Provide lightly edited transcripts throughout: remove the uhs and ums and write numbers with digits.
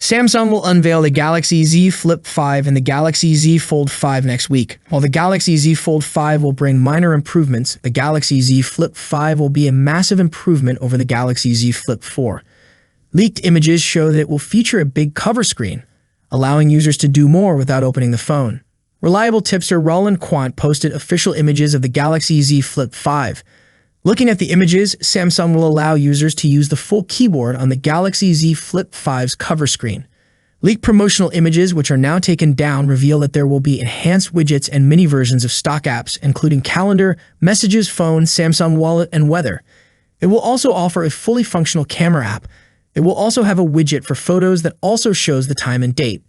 Samsung will unveil the Galaxy Z Flip 5 and the Galaxy Z Fold 5 next week. While the Galaxy Z Fold 5 will bring minor improvements, the Galaxy Z Flip 5 will be a massive improvement over the Galaxy Z Flip 4. Leaked images show that it will feature a big cover screen, allowing users to do more without opening the phone. Reliable tipster Roland Quant posted official images of the Galaxy Z Flip 5. Looking at the images, Samsung will allow users to use the full keyboard on the Galaxy Z Flip 5's cover screen. Leaked promotional images, which are now taken down, reveal that there will be enhanced widgets and mini versions of stock apps, including Calendar, Messages, Phone, Samsung Wallet, and Weather. It will also offer a fully functional camera app. It will also have a widget for photos that also shows the time and date.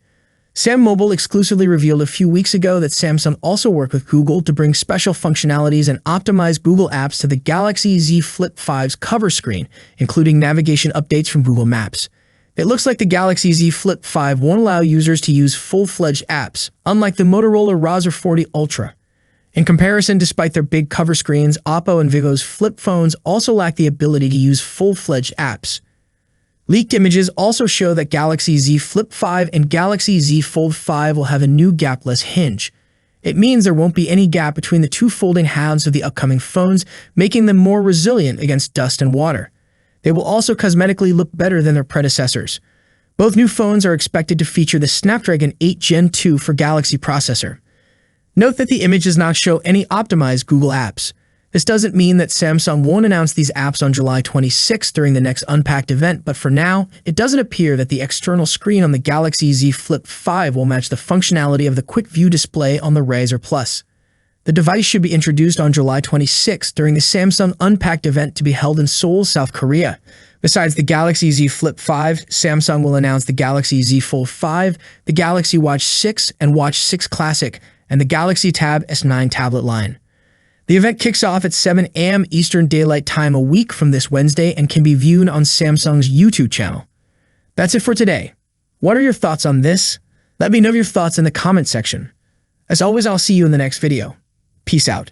Sam Mobile exclusively revealed a few weeks ago that Samsung also worked with Google to bring special functionalities and optimize Google apps to the Galaxy Z Flip 5's cover screen, including navigation updates from Google Maps. It looks like the Galaxy Z Flip 5 won't allow users to use full-fledged apps, unlike the Motorola Razr 40 Ultra. In comparison, despite their big cover screens, Oppo and Vivo's flip phones also lack the ability to use full-fledged apps. Leaked images also show that Galaxy Z Flip 5 and Galaxy Z Fold 5 will have a new gapless hinge. It means there won't be any gap between the two folding halves of the upcoming phones, making them more resilient against dust and water. They will also cosmetically look better than their predecessors. Both new phones are expected to feature the Snapdragon 8 Gen 2 for Galaxy processor. Note that the image does not show any optimized Google apps. This doesn't mean that Samsung won't announce these apps on July 26 during the next Unpacked event, but for now, it doesn't appear that the external screen on the Galaxy Z Flip 5 will match the functionality of the Quick View display on the Razr Plus. The device should be introduced on July 26 during the Samsung Unpacked event to be held in Seoul, South Korea. Besides the Galaxy Z Flip 5, Samsung will announce the Galaxy Z Fold 5, the Galaxy Watch 6 and Watch 6 Classic, and the Galaxy Tab S9 tablet line. The event kicks off at 7 a.m. Eastern Daylight Time a week from this Wednesday and can be viewed on Samsung's YouTube channel. That's it for today. What are your thoughts on this? Let me know your thoughts in the comment section. As always, I'll see you in the next video. Peace out.